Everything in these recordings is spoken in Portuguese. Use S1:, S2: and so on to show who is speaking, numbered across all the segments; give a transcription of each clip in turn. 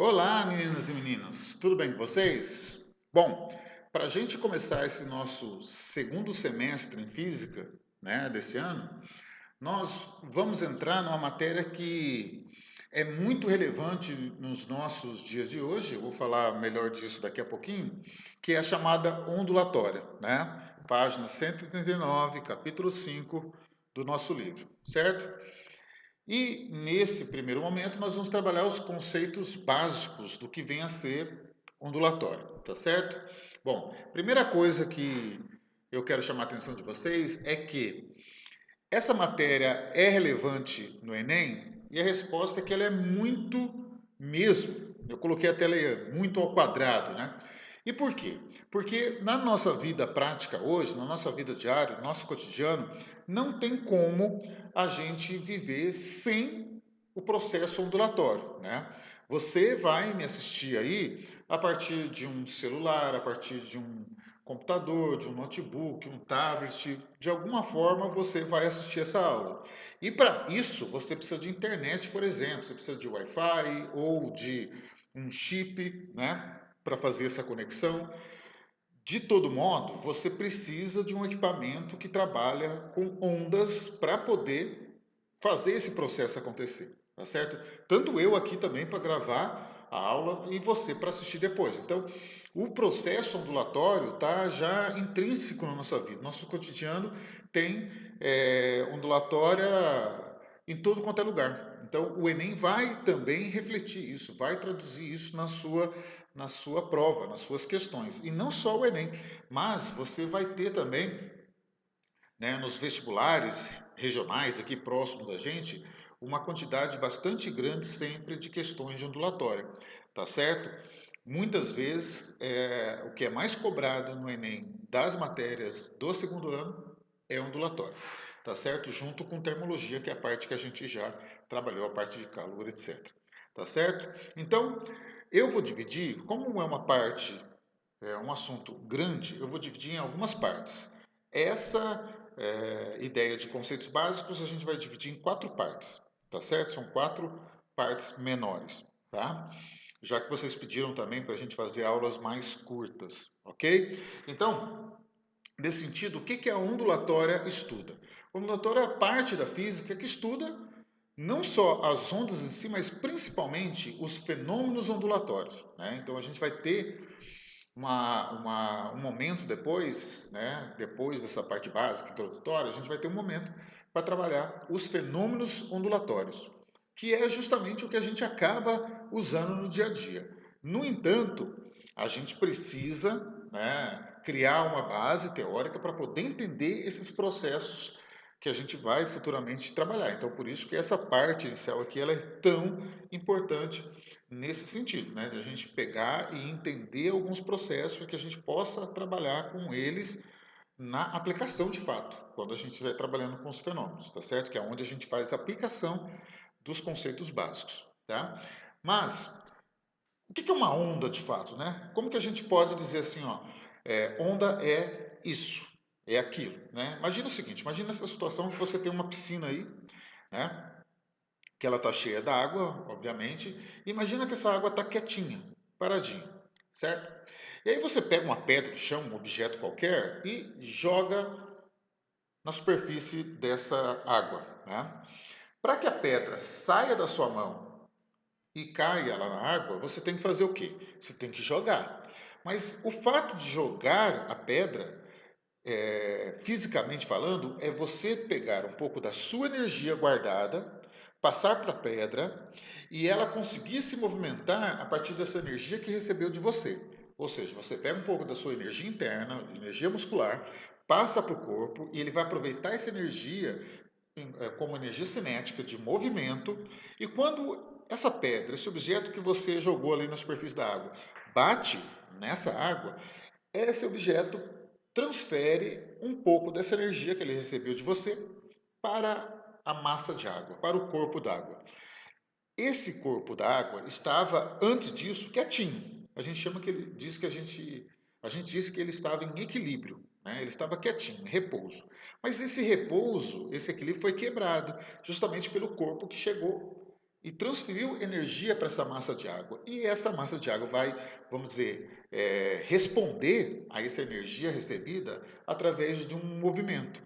S1: Olá, meninas e meninos, tudo bem com vocês? Bom, para a gente começar esse nosso segundo semestre em física, né, desse ano, nós vamos entrar numa matéria que é muito relevante nos nossos dias de hoje. Eu vou falar melhor disso daqui a pouquinho, que é a chamada ondulatória, né? Página 139, capítulo 5 do nosso livro, certo? E nesse primeiro momento nós vamos trabalhar os conceitos básicos do que vem a ser ondulatório, tá certo? Bom, primeira coisa que eu quero chamar a atenção de vocês é que essa matéria é relevante no Enem e a resposta é que ela é muito mesmo. Eu coloquei a tela aí, muito ao quadrado, né? E por quê? Porque na nossa vida prática hoje, na nossa vida diária, no nosso cotidiano, não tem como a gente viver sem o processo ondulatório, né? Você vai me assistir aí a partir de um celular, a partir de um computador, de um notebook, um tablet, de alguma forma você vai assistir essa aula. E para isso você precisa de internet, por exemplo, você precisa de Wi-Fi ou de um chip, né, para fazer essa conexão. De todo modo, você precisa de um equipamento que trabalha com ondas para poder fazer esse processo acontecer, tá certo? Tanto eu aqui também para gravar a aula e você para assistir depois. Então, o processo ondulatório está já intrínseco na nossa vida. Nosso cotidiano tem ondulatória em todo quanto é lugar. Então, o Enem vai também refletir isso, vai traduzir isso na sua prova, nas suas questões. E não só o Enem, mas você vai ter também, né, nos vestibulares regionais aqui próximo da gente, uma quantidade bastante grande sempre de questões de ondulatória, tá certo? Muitas vezes, o que é mais cobrado no Enem das matérias do segundo ano é ondulatório, tá certo? Junto com termologia, que é a parte que a gente já trabalhou, a parte de cálculo, etc. Tá certo? Então, eu vou dividir, como é uma parte, é um assunto grande, eu vou dividir em algumas partes. Essa ideia de conceitos básicos a gente vai dividir em quatro partes, tá certo? São quatro partes menores, tá? Já que vocês pediram também para a gente fazer aulas mais curtas, ok? Então, nesse sentido, o que a ondulatória estuda? A ondulatória é a parte da física que estuda não só as ondas em si, mas principalmente os fenômenos ondulatórios, né? Então, a gente vai ter um momento depois, né, depois dessa parte básica, introdutória, a gente vai ter um momento para trabalhar os fenômenos ondulatórios, que é justamente o que a gente acaba usando no dia a dia. No entanto, a gente precisa, né, criar uma base teórica para poder entender esses processos que a gente vai futuramente trabalhar. Então, por isso que essa parte inicial aqui ela é tão importante nesse sentido, né? De a gente pegar e entender alguns processos para que a gente possa trabalhar com eles na aplicação de fato, quando a gente estiver trabalhando com os fenômenos, tá certo? Que é onde a gente faz a aplicação dos conceitos básicos, tá? Mas, o que é uma onda de fato, né? Como que a gente pode dizer assim, ó, onda é isso, é aquilo, né? Imagina o seguinte, imagina essa situação que você tem uma piscina aí, né? Que ela está cheia d'água, obviamente. Imagina que essa água está quietinha, paradinha, certo? E aí você pega uma pedra do chão, um objeto qualquer, e joga na superfície dessa água. Né? Para que a pedra saia da sua mão e caia lá na água, você tem que fazer o quê? Você tem que jogar. Mas o fato de jogar a pedra, fisicamente falando, é você pegar um pouco da sua energia guardada, passar para a pedra e ela conseguir se movimentar a partir dessa energia que recebeu de você. Ou seja, você pega um pouco da sua energia interna, energia muscular, passa para o corpo e ele vai aproveitar essa energia como energia cinética de movimento. E quando essa pedra, esse objeto que você jogou ali na superfície da água, bate nessa água, esse objeto transfere um pouco dessa energia que ele recebeu de você para a massa de água, para o corpo d'água. Esse corpo d'água estava antes disso quietinho. A gente chama que ele diz que a gente disse que ele estava em equilíbrio, né? Ele estava quietinho, em repouso. Mas esse repouso, esse equilíbrio foi quebrado justamente pelo corpo que chegou e transferiu energia para essa massa de água. E essa massa de água vai, vamos dizer, responder a essa energia recebida através de um movimento.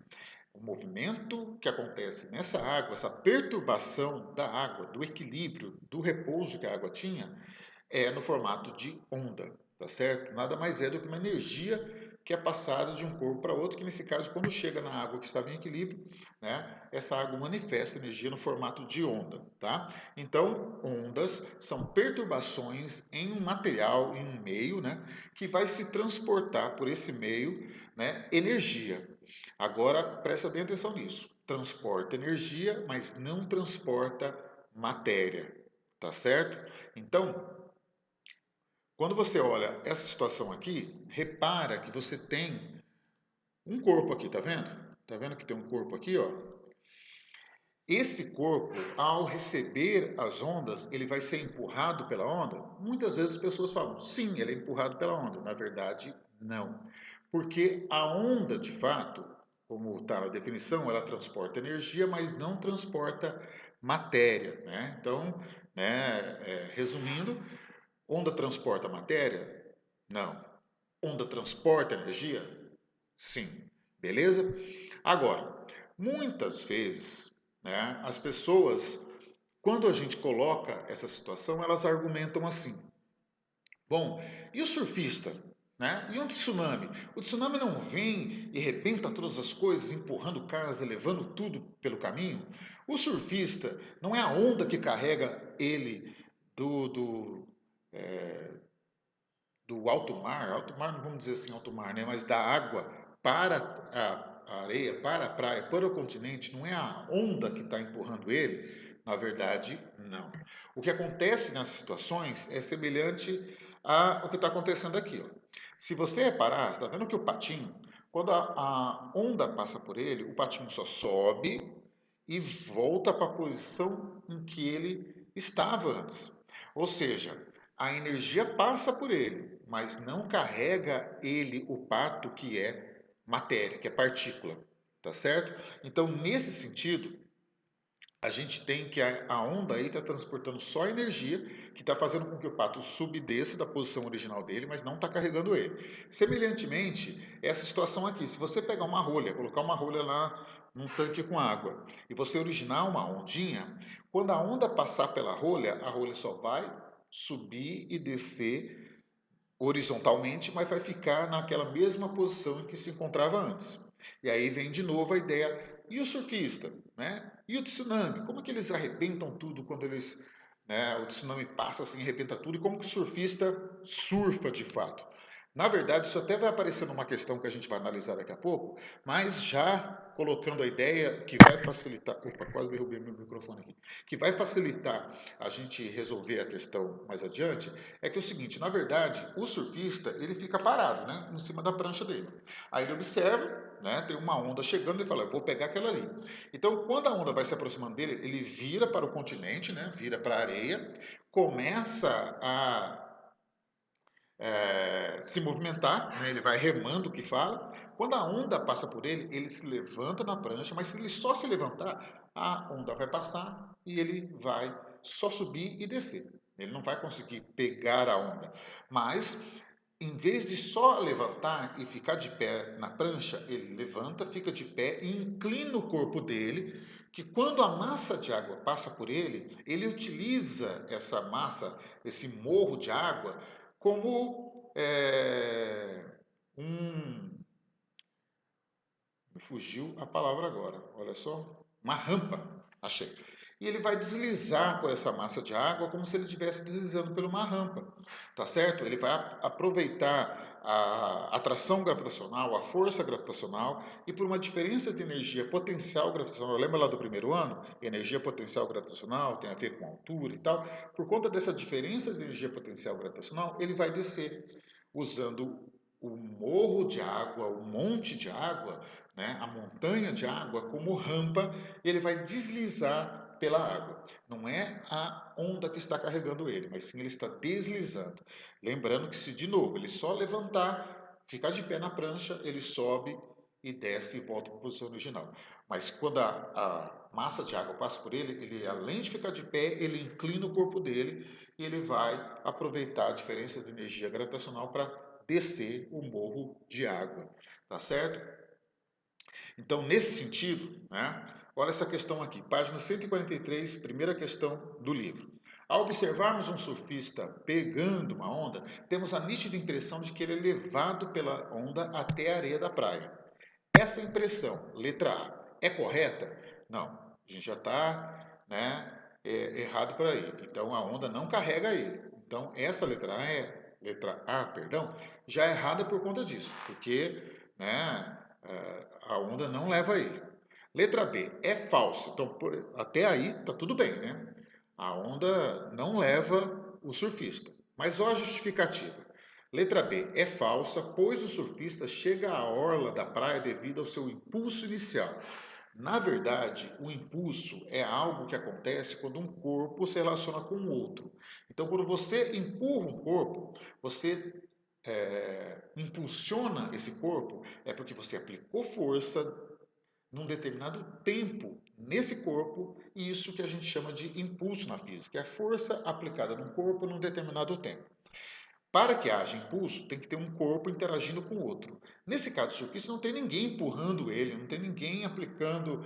S1: O movimento que acontece nessa água, essa perturbação da água, do equilíbrio, do repouso que a água tinha, é no formato de onda, tá certo? Nada mais é do que uma energia que é passada de um corpo para outro, que nesse caso, quando chega na água que estava em equilíbrio, né, essa água manifesta energia no formato de onda, tá? Então, ondas são perturbações em um material, em um meio, né, que vai se transportar por esse meio, né, energia. Agora, presta bem atenção nisso. Transporta energia, mas não transporta matéria, tá certo? Então, quando você olha essa situação aqui, repara que você tem um corpo aqui, tá vendo? Tá vendo que tem um corpo aqui, ó? Esse corpo, ao receber as ondas, ele vai ser empurrado pela onda? Muitas vezes as pessoas falam, sim, ele é empurrado pela onda. Na verdade, não. Porque a onda, de fato, como está na definição, ela transporta energia, mas não transporta matéria, né? Então, né, resumindo, onda transporta matéria? Não. Onda transporta energia? Sim. Beleza? Agora, muitas vezes, né, as pessoas, quando a gente coloca essa situação, elas argumentam assim: bom, e o surfista? Né? E um tsunami? O tsunami não vem e rebenta todas as coisas, empurrando casa, levando tudo pelo caminho? O surfista não é a onda que carrega ele do, é, do alto mar não vamos dizer assim alto mar, né? Mas da água para a areia, para a praia, para o continente, não é a onda que está empurrando ele? Na verdade, não. O que acontece nessas situações é semelhante ao que está acontecendo aqui. Ó. Se você reparar, está vendo que o patinho, quando a onda passa por ele, o patinho só sobe e volta para a posição em que ele estava antes. Ou seja, a energia passa por ele, mas não carrega ele, o pato, que é matéria, que é partícula, tá certo? Então, nesse sentido, a gente tem que a onda aí está transportando só energia, que está fazendo com que o pato suba e desça da posição original dele, mas não está carregando ele. Semelhantemente, essa situação aqui, se você pegar uma rolha, colocar uma rolha lá num tanque com água, e você originar uma ondinha, quando a onda passar pela rolha, a rolha só vai subir e descer horizontalmente, mas vai ficar naquela mesma posição em que se encontrava antes. E aí vem de novo a ideia, e o surfista, né? E o tsunami, como é que eles arrebentam tudo quando eles, né, o tsunami passa assim, arrebenta tudo, e como que o surfista surfa de fato? Na verdade, isso até vai aparecer numa questão que a gente vai analisar daqui a pouco, mas já colocando a ideia que vai facilitar. Opa, quase derrubei meu microfone aqui. Que vai facilitar a gente resolver a questão mais adiante, é que é o seguinte: na verdade, o surfista ele fica parado, né, em cima da prancha dele. Aí ele observa, né, tem uma onda chegando e fala: eu vou pegar aquela ali. Então, quando a onda vai se aproximando dele, ele vira para o continente, né, vira para a areia, começa a se movimentar, né? Ele vai remando, que fala. Quando a onda passa por ele, ele se levanta na prancha, mas se ele só se levantar, a onda vai passar e ele vai só subir e descer. Ele não vai conseguir pegar a onda. Mas, em vez de só levantar e ficar de pé na prancha, ele levanta, fica de pé e inclina o corpo dele, que quando a massa de água passa por ele, ele utiliza essa massa, esse morro de água, como um. Me fugiu a palavra agora, olha só. Uma rampa, achei. E ele vai deslizar por essa massa de água como se ele estivesse deslizando por uma rampa, tá certo? Ele vai aproveitar a atração gravitacional, a força gravitacional e por uma diferença de energia potencial gravitacional. Lembra lá do primeiro ano? Energia potencial gravitacional tem a ver com altura e tal. Por conta dessa diferença de energia potencial gravitacional, ele vai descer usando o morro de água, o monte de água, né, a montanha de água como rampa, ele vai deslizar pela água. Não é a onda que está carregando ele, mas sim ele está deslizando. Lembrando que se de novo ele só levantar, ficar de pé na prancha, ele sobe e desce e volta para a posição original. Mas quando massa de água passa por ele, ele além de ficar de pé, ele inclina o corpo dele e ele vai aproveitar a diferença de energia gravitacional para descer o morro de água, tá certo? Então, nesse sentido, né, olha essa questão aqui, página 143, primeira questão do livro. Ao observarmos um surfista pegando uma onda, temos a nítida impressão de que ele é levado pela onda até a areia da praia. Essa impressão, letra A, é correta? Não, a gente já está, né, errado por aí. Então a onda não carrega ele. Então essa letra A, perdão, já é errada por conta disso, porque, né, a onda não leva ele. Letra B é falsa. Então até aí tá tudo bem, né? A onda não leva o surfista. Mas olha a justificativa. Letra B é falsa, pois o surfista chega à orla da praia devido ao seu impulso inicial. Na verdade, o impulso é algo que acontece quando um corpo se relaciona com o outro. Então, quando você empurra um corpo, você impulsiona esse corpo, é porque você aplicou força num determinado tempo nesse corpo, e isso que a gente chama de impulso na física, é a força aplicada num corpo num determinado tempo. Para que haja impulso, tem que ter um corpo interagindo com o outro. Nesse caso do surfista, não tem ninguém empurrando ele, não tem ninguém aplicando,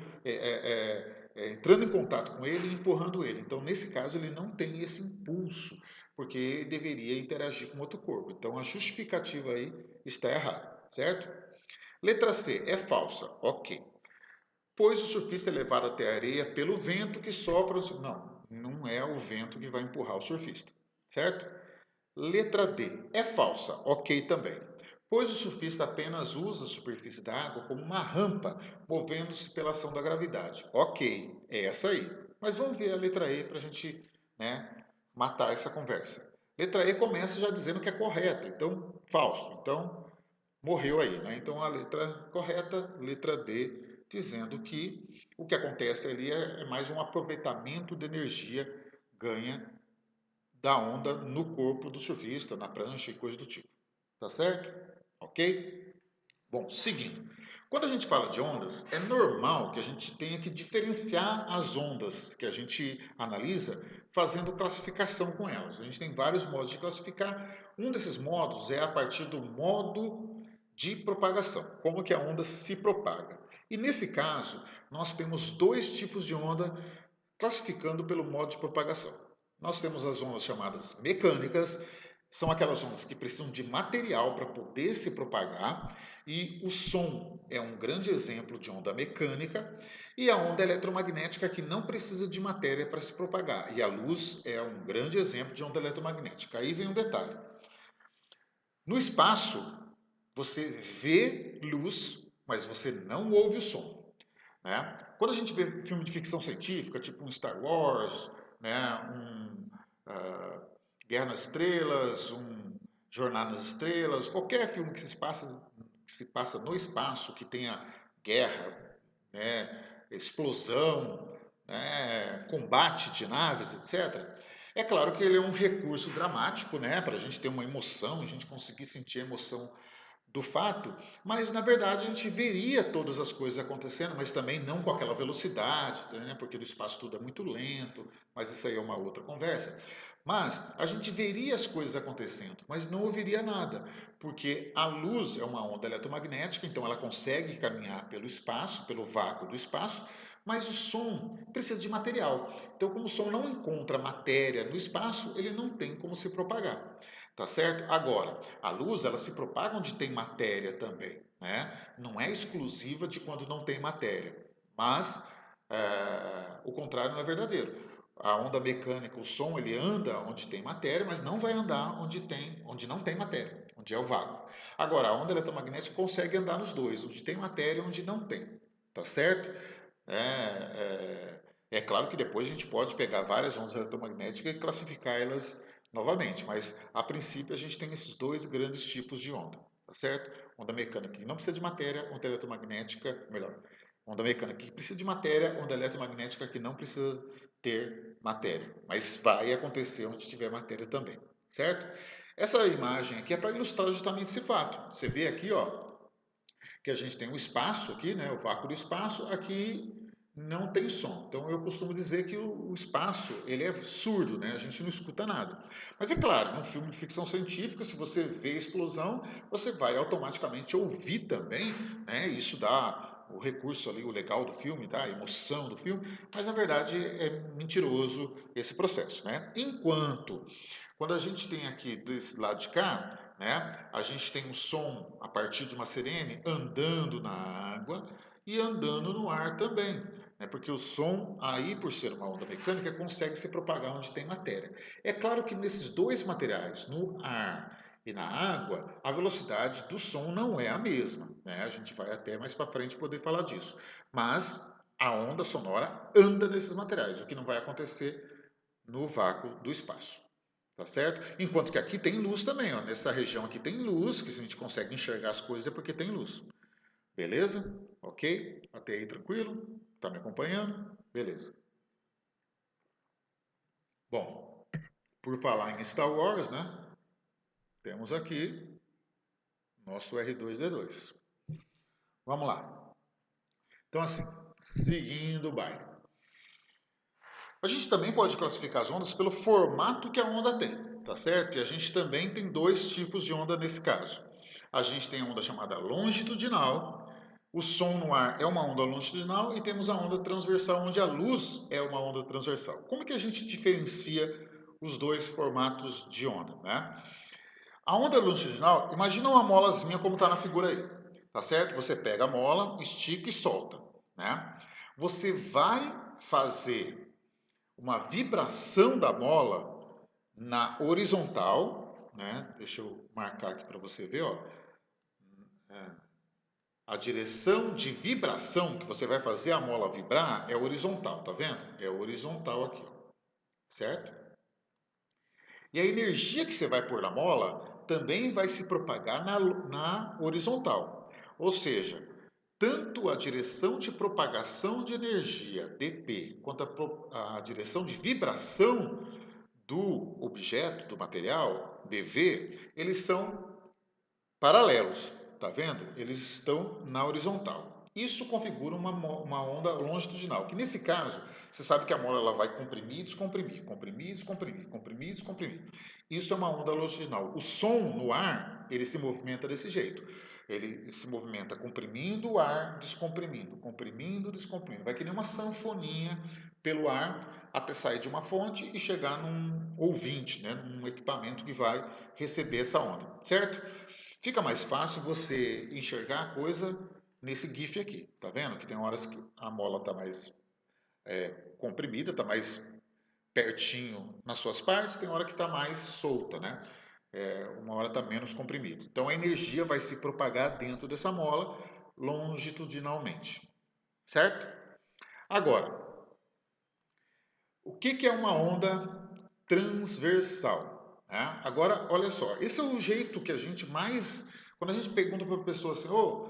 S1: entrando em contato com ele e empurrando ele. Então, nesse caso, ele não tem esse impulso, porque deveria interagir com outro corpo. Então, a justificativa aí está errada, certo? Letra C é falsa, ok. Pois o surfista é levado até a areia pelo vento que sopra. Não, não é o vento que vai empurrar o surfista, certo? Letra D é falsa, ok também, pois o surfista apenas usa a superfície da água como uma rampa, movendo-se pela ação da gravidade. Ok, é essa aí. Mas vamos ver a letra E para a gente, né, matar essa conversa. Letra E começa já dizendo que é correta, então falso. Então morreu aí, né? Então a letra correta, letra D, dizendo que o que acontece ali é mais um aproveitamento de energia ganha da onda no corpo do surfista, na prancha e coisa do tipo. Tá certo? Ok? Bom, seguindo. Quando a gente fala de ondas, é normal que a gente tenha que diferenciar as ondas que a gente analisa fazendo classificação com elas. A gente tem vários modos de classificar. Um desses modos é a partir do modo de propagação, como que a onda se propaga. E nesse caso, nós temos dois tipos de onda classificando pelo modo de propagação. Nós temos as ondas chamadas mecânicas, são aquelas ondas que precisam de material para poder se propagar, e o som é um grande exemplo de onda mecânica, e a onda eletromagnética que não precisa de matéria para se propagar, e a luz é um grande exemplo de onda eletromagnética. Aí vem um detalhe. No espaço, você vê luz, mas você não ouve o som, né? Quando a gente vê filme de ficção científica, tipo um Star Wars, né, uh, Guerra nas Estrelas, um Jornada nas Estrelas, qualquer filme que se passa no espaço, que tenha guerra, né, explosão, né, combate de naves, etc. É claro que ele é um recurso dramático, né, para a gente ter uma emoção, a gente conseguir sentir a emoção do fato, mas na verdade a gente veria todas as coisas acontecendo, mas também não com aquela velocidade, né? Porque no espaço tudo é muito lento, mas isso aí é uma outra conversa. Mas a gente veria as coisas acontecendo, mas não ouviria nada, porque a luz é uma onda eletromagnética, então ela consegue caminhar pelo espaço, pelo vácuo do espaço, mas o som precisa de material. Então, como o som não encontra matéria no espaço, ele não tem como se propagar. Tá certo? Agora, a luz ela se propaga onde tem matéria também, né? Não é exclusiva de quando não tem matéria, mas o contrário não é verdadeiro. A onda mecânica, o som, ele anda onde tem matéria, mas não vai andar onde não tem matéria, onde é o vácuo. Agora, a onda eletromagnética consegue andar nos dois, onde tem matéria e onde não tem, tá certo? É claro que depois a gente pode pegar várias ondas eletromagnéticas e classificá-las novamente, mas a princípio a gente tem esses dois grandes tipos de onda, tá certo? Onda mecânica que não precisa de matéria, onda eletromagnética, melhor, onda mecânica que precisa de matéria, onda eletromagnética que não precisa ter matéria, mas vai acontecer onde tiver matéria também, certo? Essa imagem aqui é para ilustrar justamente esse fato. Você vê aqui, ó, que a gente tem o espaço aqui, né, o vácuo do espaço, aqui não tem som. Então eu costumo dizer que o espaço ele é surdo, né? A gente não escuta nada. Mas é claro, num filme de ficção científica, se você vê explosão, você vai automaticamente ouvir também, né? Isso dá o recurso ali, o legal do filme, dá a emoção do filme, mas na verdade é mentiroso esse processo, né? Enquanto quando a gente tem aqui desse lado de cá, né, a gente tem um som a partir de uma sirene andando na água e andando no ar também, né, porque o som, aí por ser uma onda mecânica, consegue se propagar onde tem matéria. É claro que nesses dois materiais, no ar e na água, a velocidade do som não é a mesma, né? A gente vai até mais para frente poder falar disso. Mas a onda sonora anda nesses materiais, o que não vai acontecer no vácuo do espaço. Tá certo? Enquanto que aqui tem luz também, ó. Nessa região aqui tem luz, que a gente consegue enxergar as coisas é porque tem luz. Beleza? Ok? Até aí tranquilo? Tá me acompanhando? Beleza. Bom, por falar em Star Wars, né? Temos aqui nosso R2D2. Vamos lá. Então, assim, seguindo o baile. A gente também pode classificar as ondas pelo formato que a onda tem, tá certo? E a gente também tem dois tipos de onda nesse caso. A gente tem a onda chamada longitudinal. O som no ar é uma onda longitudinal e temos a onda transversal, onde a luz é uma onda transversal. Como que a gente diferencia os dois formatos de onda, né? A onda longitudinal, imagina uma molazinha como está na figura aí, tá certo? Você pega a mola, estica e solta, né? Você vai fazer uma vibração da mola na horizontal, né? Deixa eu marcar aqui para você ver, ó. A direção de vibração que você vai fazer a mola vibrar é horizontal, tá vendo? É horizontal aqui, ó, certo? E a energia que você vai pôr na mola também vai se propagar na horizontal. Ou seja, tanto a direção de propagação de energia, dP, quanto a direção de vibração do objeto, do material, dV, eles são paralelos, tá vendo? Eles estão na horizontal. Isso configura uma onda longitudinal, que nesse caso, você sabe que a mola ela vai comprimir, descomprimir, comprimir, descomprimir, comprimir, descomprimir. Isso é uma onda longitudinal. O som no ar, ele se movimenta desse jeito. Ele se movimenta comprimindo o ar, descomprimindo, comprimindo, descomprimindo. Vai que nem uma sanfoninha pelo ar até sair de uma fonte e chegar num ouvinte, né, num equipamento que vai receber essa onda, certo? Fica mais fácil você enxergar a coisa nesse GIF aqui, tá vendo? Que tem horas que a mola está mais comprimida, está mais pertinho nas suas partes, tem hora que está mais solta, né? Uma hora está menos comprimido. Então a energia vai se propagar dentro dessa mola longitudinalmente, certo? Agora, o que é uma onda transversal? Né? Agora, olha só, esse é o jeito que a gente mais. Quando a gente pergunta para a pessoa assim, ô,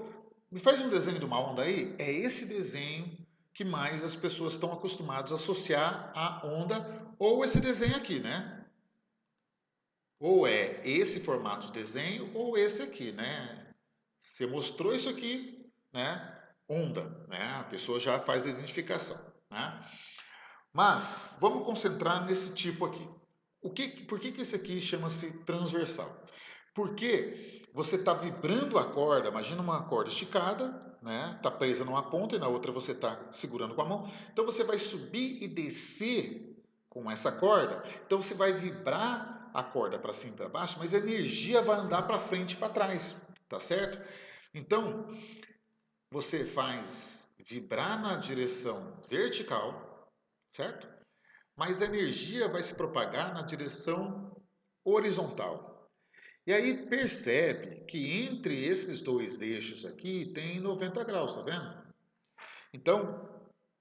S1: me faz um desenho de uma onda aí, é esse desenho que mais as pessoas estão acostumadas a associar à onda, ou esse desenho aqui, né? Ou é esse formato de desenho, ou esse aqui, né? Você mostrou isso aqui, né? Onda, né? A pessoa já faz a identificação, né? Mas vamos concentrar nesse tipo aqui. Por que esse aqui chama-se transversal? Porque você está vibrando a corda, imagina uma corda esticada, né? Está presa numa ponta e na outra você está segurando com a mão. Então você vai subir e descer com essa corda. Então você vai vibrar a corda para cima e para baixo, mas a energia vai andar para frente e para trás, tá certo? Então você faz vibrar na direção vertical, certo? Mas a energia vai se propagar na direção horizontal. E aí percebe que entre esses dois eixos aqui tem 90 graus, tá vendo? Então,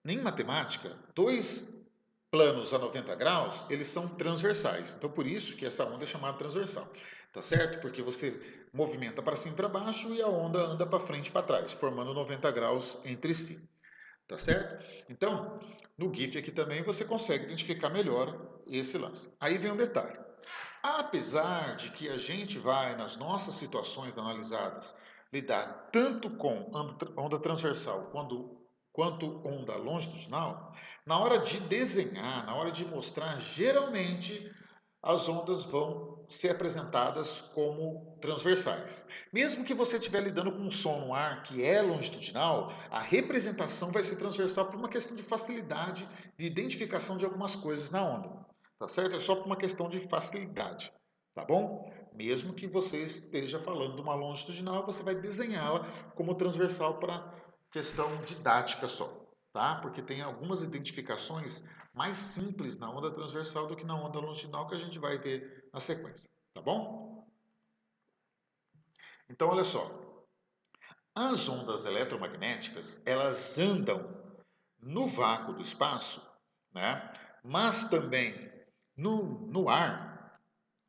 S1: em matemática, dois planos a 90 graus, eles são transversais. Então, por isso que essa onda é chamada transversal, tá certo? Porque você movimenta para cima e para baixo e a onda anda para frente e para trás, formando 90 graus entre si. Tá certo? Então, no GIF aqui também você consegue identificar melhor esse lance. Aí vem um detalhe. Apesar de que a gente vai, nas nossas situações analisadas, lidar tanto com onda transversal quanto onda longitudinal, na hora de desenhar, na hora de mostrar, geralmente as ondas vão ser apresentadas como transversais. Mesmo que você estiver lidando com um som no ar que é longitudinal, a representação vai ser transversal por uma questão de facilidade de identificação de algumas coisas na onda. Tá certo? É só por uma questão de facilidade. Tá bom? Mesmo que você esteja falando de uma longitudinal, você vai desenhá-la como transversal para questão didática só. Tá? Porque tem algumas identificações mais simples na onda transversal do que na onda longitudinal que a gente vai ver na sequência, tá bom? Então, olha só, as ondas eletromagnéticas, elas andam no vácuo do espaço, né? Mas também no ar,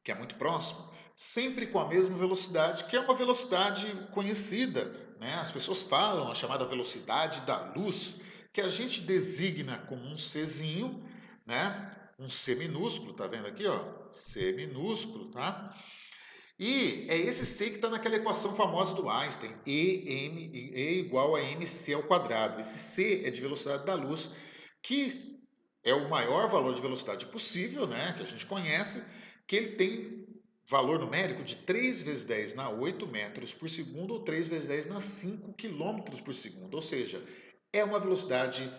S1: que é muito próximo, sempre com a mesma velocidade, que é uma velocidade conhecida, né? As pessoas falam a chamada velocidade da luz, que a gente designa como um Czinho, né? Um C minúsculo, tá vendo aqui, ó? C minúsculo, tá? E é esse C que está naquela equação famosa do Einstein, E igual a mc ao quadrado. Esse C é de velocidade da luz, que é o maior valor de velocidade possível, né, que a gente conhece, que ele tem valor numérico de 3 vezes 10 na 8 metros por segundo ou 3 vezes 10 na 5 quilômetros por segundo. Ou seja, é uma velocidade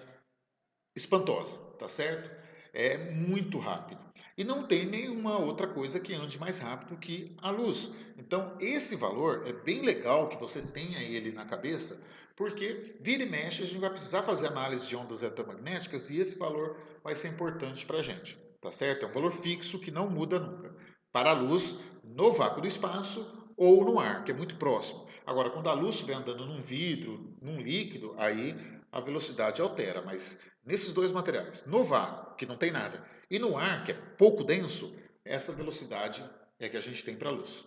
S1: espantosa, tá certo? É muito rápido. E não tem nenhuma outra coisa que ande mais rápido que a luz. Então, esse valor é bem legal que você tenha ele na cabeça, porque vira e mexe a gente vai precisar fazer análise de ondas eletromagnéticas e esse valor vai ser importante para a gente, tá certo? É um valor fixo que não muda nunca. Para a luz, no vácuo do espaço ou no ar, que é muito próximo. Agora, quando a luz estiver andando num vidro, num líquido, aí a velocidade altera, mas nesses dois materiais, no vácuo, que não tem nada, e no ar, que é pouco denso, essa velocidade é que a gente tem para a luz.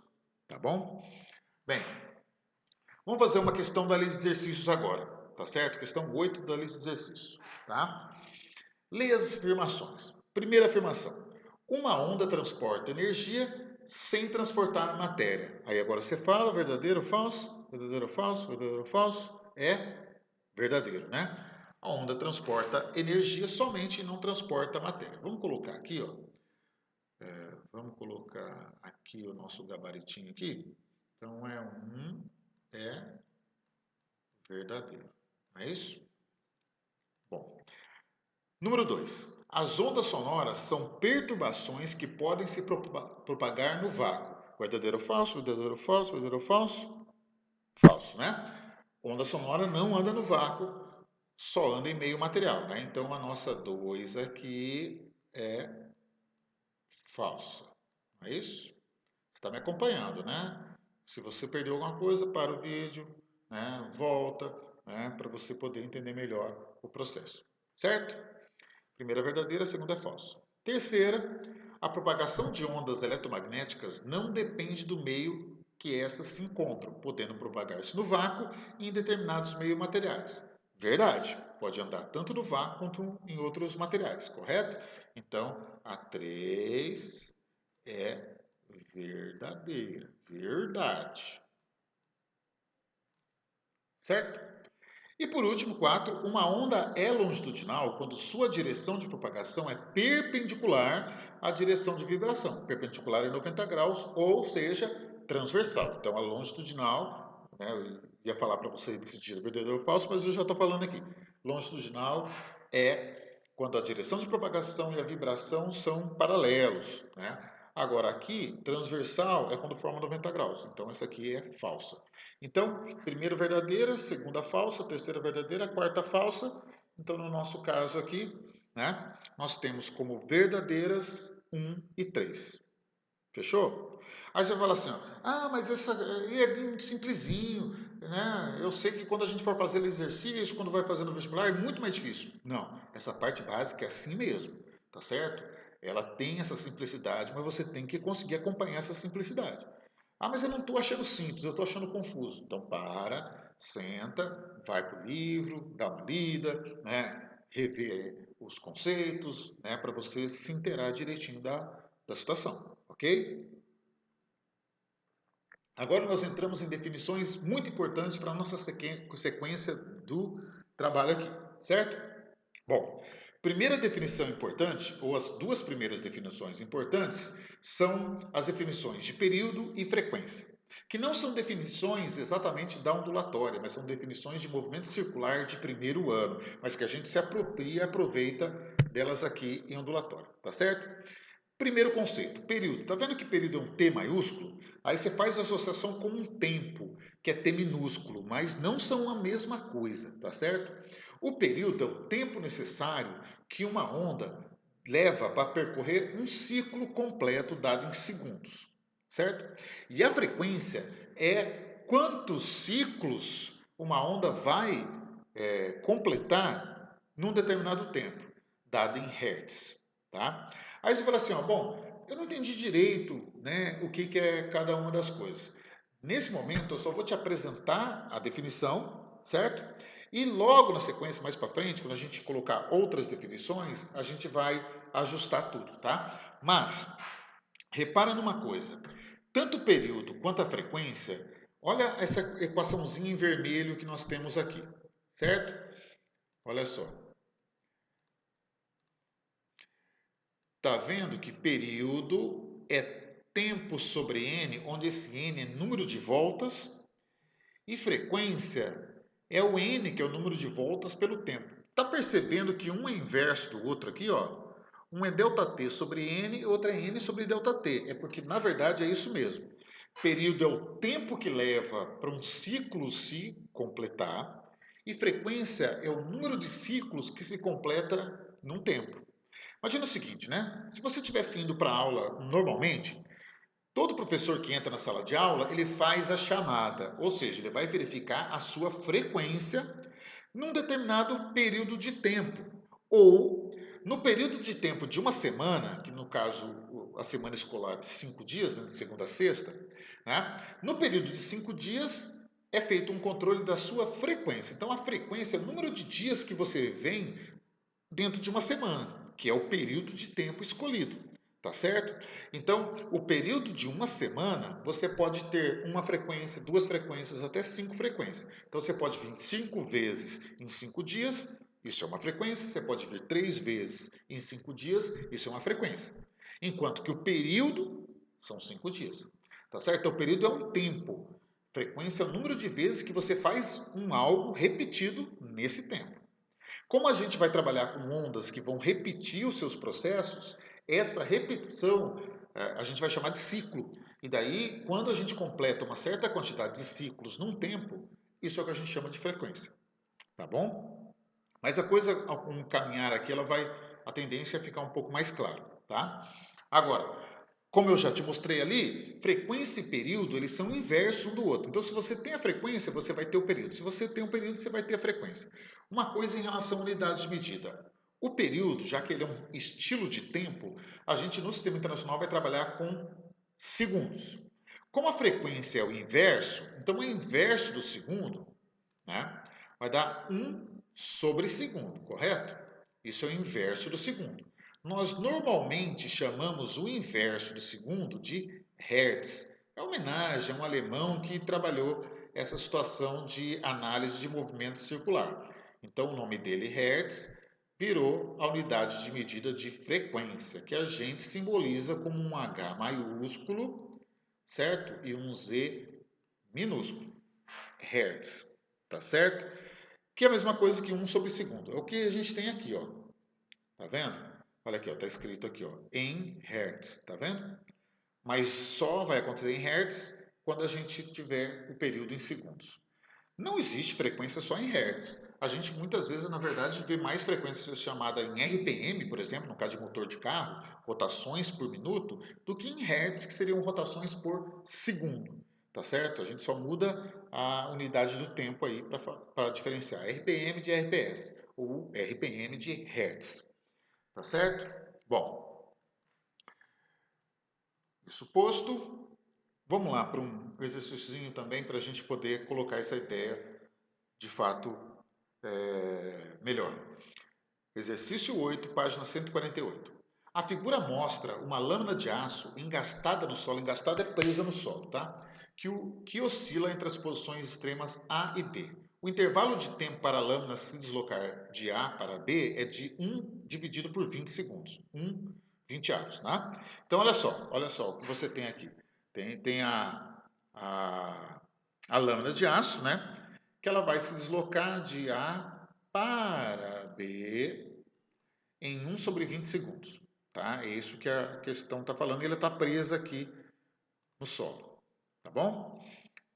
S1: Tá bom? Bem, vamos fazer uma questão da lista de exercícios agora. Tá certo? Questão 8 da lista de exercícios. Tá? Leia as afirmações. Primeira afirmação. Uma onda transporta energia sem transportar matéria. Aí agora você fala verdadeiro ou falso? Verdadeiro ou falso? Verdadeiro ou falso? É verdadeiro, né? A onda transporta energia somente e não transporta matéria. Vamos colocar aqui, ó. Vamos colocar aqui o nosso gabaritinho aqui. Então é verdadeiro. Não é isso? Bom. Número 2. As ondas sonoras são perturbações que podem se propagar no vácuo. Verdadeiro ou falso? Verdadeiro ou falso? Verdadeiro ou falso? Falso, né? Onda sonora não anda no vácuo, só anda em meio material, né? Então a nossa 2 aqui é falsa. Não é isso? Você está me acompanhando, né? Se você perdeu alguma coisa, para o vídeo, né? Volta, né? Para você poder entender melhor o processo. Certo? Primeira é verdadeira, a segunda é falsa. Terceira, a propagação de ondas eletromagnéticas não depende do meio que essas se encontram, podendo propagar-se no vácuo e em determinados meios materiais. Verdade, pode andar tanto no vácuo quanto em outros materiais, correto? Então, a 3 é verdadeira, verdade. Certo? E por último, 4, uma onda é longitudinal quando sua direção de propagação é perpendicular à direção de vibração. Perpendicular é 90 graus, ou seja, transversal. Então, a longitudinal, né, eu ia falar para você decidir verdadeiro ou falso, mas eu já estou falando aqui. Longitudinal é quando a direção de propagação e a vibração são paralelos, né? Agora, aqui, transversal é quando forma 90 graus. Então, essa aqui é falsa. Então, primeira verdadeira, segunda falsa, terceira verdadeira, quarta falsa. Então, no nosso caso aqui, né, nós temos como verdadeiras 1 e 3. Fechou? Aí você fala assim, ó, mas essa aí é bem simplesinho, né? Eu sei que quando a gente for fazer exercício, quando vai fazer no vestibular, é muito mais difícil. Não, essa parte básica é assim mesmo, tá certo? Ela tem essa simplicidade, mas você tem que conseguir acompanhar essa simplicidade. Mas eu não estou achando simples, eu estou achando confuso. Então para, senta, vai para o livro, dá uma lida, né? Rever os conceitos, né? Para você se inteirar direitinho da situação, ok? Agora nós entramos em definições muito importantes para a nossa sequência do trabalho aqui, certo? Bom, primeira definição importante, ou as duas primeiras definições importantes, são as definições de período e frequência, que não são definições exatamente da ondulatória, mas são definições de movimento circular de primeiro ano, mas que a gente se apropria e aproveita delas aqui em ondulatória, tá certo? Primeiro conceito, período. Tá vendo que período é um T maiúsculo? Aí você faz a associação com um tempo, que é T minúsculo, mas não são a mesma coisa, tá certo? O período é o tempo necessário que uma onda leva para percorrer um ciclo completo dado em segundos, certo? E a frequência é quantos ciclos uma onda vai completar num determinado tempo, dado em hertz, tá? Aí você fala assim, ó, bom, eu não entendi direito, né, o que é cada uma das coisas. Nesse momento, eu só vou te apresentar a definição, certo? E logo na sequência, mais para frente, quando a gente colocar outras definições, a gente vai ajustar tudo, tá? Mas, repara numa coisa. Tanto o período quanto a frequência, olha essa equaçãozinha em vermelho que nós temos aqui, certo? Olha só. Tá vendo que período é tempo sobre n, onde esse n é número de voltas, e frequência é o n, que é o número de voltas pelo tempo. Tá percebendo que um é inverso do outro aqui, ó? Um é ΔT sobre n e outro é n sobre ΔT. É porque, na verdade, é isso mesmo. Período é o tempo que leva para um ciclo se completar, e frequência é o número de ciclos que se completa num tempo. Imagina o seguinte, né? Se você estivesse indo para a aula normalmente, todo professor que entra na sala de aula, ele faz a chamada, ou seja, ele vai verificar a sua frequência num determinado período de tempo. Ou no período de tempo de uma semana, que no caso a semana escolar de 5 dias, né, de segunda a sexta, né? No período de 5 dias é feito um controle da sua frequência. Então a frequência é o número de dias que você vem dentro de uma semana, que é o período de tempo escolhido, tá certo? Então, o período de uma semana, você pode ter uma frequência, duas frequências, até 5 frequências. Então, você pode vir 5 vezes em 5 dias, isso é uma frequência. Você pode vir 3 vezes em 5 dias, isso é uma frequência. Enquanto que o período são 5 dias, tá certo? Então, o período é um tempo. Frequência é o número de vezes que você faz um algo repetido nesse tempo. Como a gente vai trabalhar com ondas que vão repetir os seus processos, essa repetição a gente vai chamar de ciclo. E daí, quando a gente completa uma certa quantidade de ciclos num tempo, isso é o que a gente chama de frequência. Tá bom? Mas a coisa, ao caminhar aqui, a tendência é ficar um pouco mais clara, tá? Agora, como eu já te mostrei ali, frequência e período, eles são inversos um do outro. Então, se você tem a frequência, você vai ter o período. Se você tem o período, você vai ter a frequência. Uma coisa em relação à unidade de medida. O período, já que ele é um estilo de tempo, a gente no sistema internacional vai trabalhar com segundos. Como a frequência é o inverso, então o inverso do segundo, né, vai dar 1/segundo, correto? Isso é o inverso do segundo. Nós normalmente chamamos o inverso do segundo de Hertz. É uma homenagem a um alemão que trabalhou essa situação de análise de movimento circular. Então, o nome dele, Hertz, virou a unidade de medida de frequência, que a gente simboliza como um H maiúsculo, certo? E um Z minúsculo. Hertz, tá certo? Que é a mesma coisa que 1/segundo. É o que a gente tem aqui, ó. Tá vendo? Olha aqui, ó, tá escrito aqui, ó, em Hertz, tá vendo? Mas só vai acontecer em Hertz quando a gente tiver o período em segundos. Não existe frequência só em Hertz. A gente muitas vezes, na verdade, vê mais frequência chamada em RPM, por exemplo, no caso de motor de carro, rotações por minuto, do que em Hertz, que seriam rotações por segundo. Tá certo? A gente só muda a unidade do tempo aí para diferenciar RPM de RPS, ou RPM de Hertz. Tá certo? Bom, isso posto, vamos lá para um exercício também para a gente poder colocar essa ideia de fato melhor. Exercício 8, página 148. A figura mostra uma lâmina de aço engastada no solo, engastada é presa no solo, tá? Que oscila entre as posições extremas A e B. O intervalo de tempo para a lâmina se deslocar de A para B é de 1 dividido por 20 segundos. 20 avos, tá? Então, olha só o que você tem aqui. Tem a, a lâmina de aço, né? Que ela vai se deslocar de A para B em 1 sobre 20 segundos. Tá? É isso que a questão está falando. E ela está presa aqui no solo. Tá bom?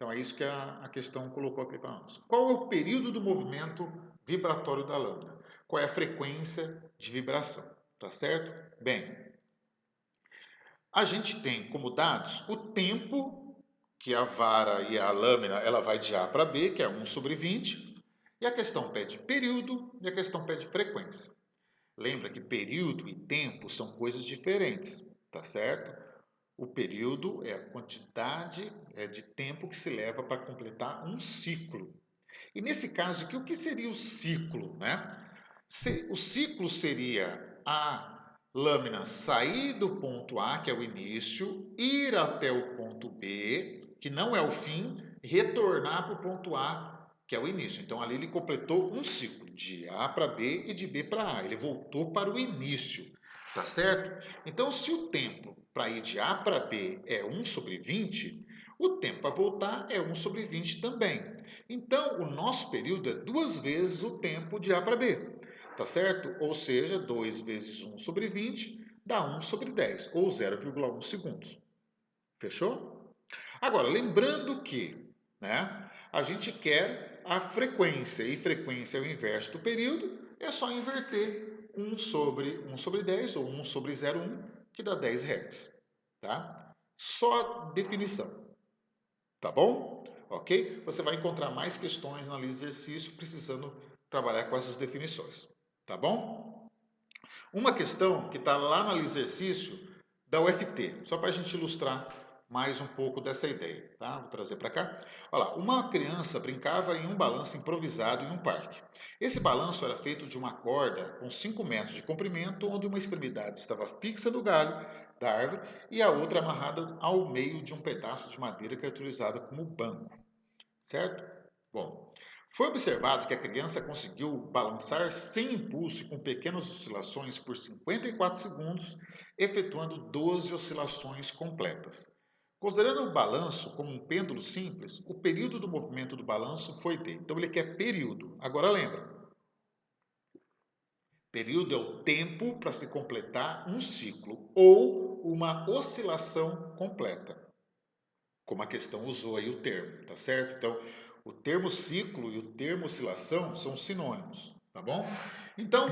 S1: Então é isso que a questão colocou aqui para nós. Qual é o período do movimento vibratório da lâmina? Qual é a frequência de vibração? Tá certo? Bem, a gente tem como dados o tempo que a vara e a lâmina ela vai de A para B, que é 1 sobre 20, e a questão pede período e a questão pede frequência. Lembra que período e tempo são coisas diferentes, tá certo? O período é a quantidade de tempo que se leva para completar um ciclo. E nesse caso aqui, o que seria o ciclo, né? O ciclo seria a lâmina sair do ponto A, que é o início, ir até o ponto B, que não é o fim, retornar para o ponto A, que é o início. Então ali ele completou um ciclo, de A para B e de B para A. Ele voltou para o início, tá certo? Então se o tempo para ir de A para B é 1 sobre 20, o tempo para voltar é 1 sobre 20 também. Então, o nosso período é 2 vezes o tempo de A para B, tá certo? Ou seja, 2 vezes 1 sobre 20 dá 1 sobre 10, ou 0,1 segundos. Fechou? Agora, lembrando que a gente quer a frequência, e frequência é o inverso do período, é só inverter 1 sobre 10, ou 1 sobre 0,1, que dá 10 Hz. Tá? Só definição. Tá bom? Ok? Você vai encontrar mais questões na lista de exercício precisando trabalhar com essas definições. Tá bom? Uma questão que está lá na lista de exercício da UFT, só para a gente ilustrar mais um pouco dessa ideia, tá? Vou trazer para cá. Olha lá, uma criança brincava em um balanço improvisado em um parque. Esse balanço era feito de uma corda com 5 metros de comprimento, onde uma extremidade estava fixa no galho da árvore e a outra amarrada ao meio de um pedaço de madeira que é utilizada como banco, certo? Bom, foi observado que a criança conseguiu balançar sem impulso e com pequenas oscilações por 54 segundos, efetuando 12 oscilações completas. Considerando o balanço como um pêndulo simples, o período do movimento do balanço foi de. Então ele quer período. Agora lembra, período é o tempo para se completar um ciclo ou uma oscilação completa, como a questão usou aí o termo, tá certo? Então, o termo ciclo e o termo oscilação são sinônimos, tá bom? Então,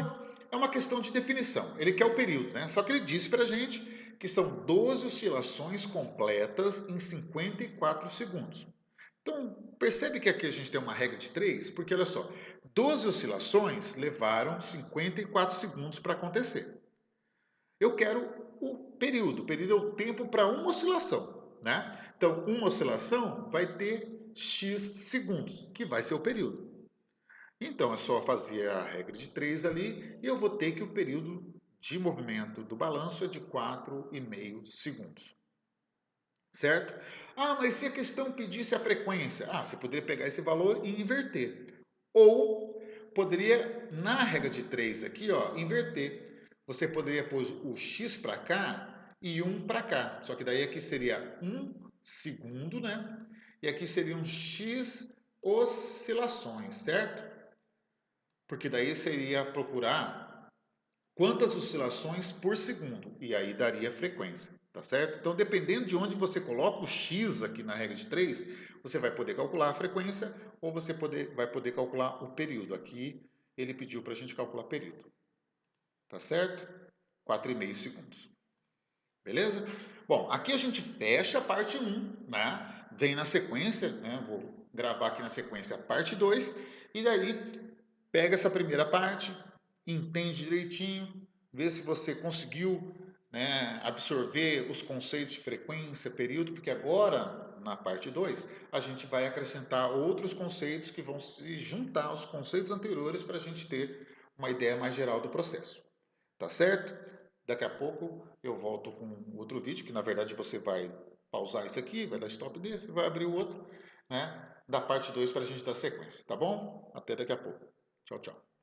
S1: é uma questão de definição. Ele quer o período, né? Só que ele disse para a gente que são 12 oscilações completas em 54 segundos. Então, percebe que aqui a gente tem uma regra de 3? Porque olha só, 12 oscilações levaram 54 segundos para acontecer. Eu quero o período. O período é o tempo para uma oscilação, né? Então, uma oscilação vai ter x segundos, que vai ser o período. Então, é só fazer a regra de 3 ali e eu vou ter que o período de movimento do balanço é de 4,5 segundos. Certo? Ah, mas se a questão pedisse a frequência, você poderia pegar esse valor e inverter. Ou poderia, na regra de 3 aqui, ó, inverter. Você poderia pôr o x para cá e 1 para cá. Só que daí aqui seria 1 segundo, né? E aqui seriam x oscilações, certo? Porque daí seria procurar quantas oscilações por segundo. E aí daria a frequência. Tá certo? Então, dependendo de onde você coloca o x aqui na regra de 3, você vai poder calcular a frequência ou você vai poder calcular o período. Aqui ele pediu para a gente calcular período. Tá certo? 4,5 segundos. Beleza? Bom, aqui a gente fecha a parte 1, né? Vem na sequência, né? Vou gravar aqui na sequência a parte 2 e daí pega essa primeira parte, entende direitinho, vê se você conseguiu, né, absorver os conceitos de frequência, período, porque agora, na parte 2, a gente vai acrescentar outros conceitos que vão se juntar aos conceitos anteriores para a gente ter uma ideia mais geral do processo. Tá certo? Daqui a pouco eu volto com outro vídeo, que na verdade você vai pausar isso aqui, vai dar stop desse, vai abrir o outro, né, da parte 2 para a gente dar sequência, tá bom? Até daqui a pouco. Tchau, tchau.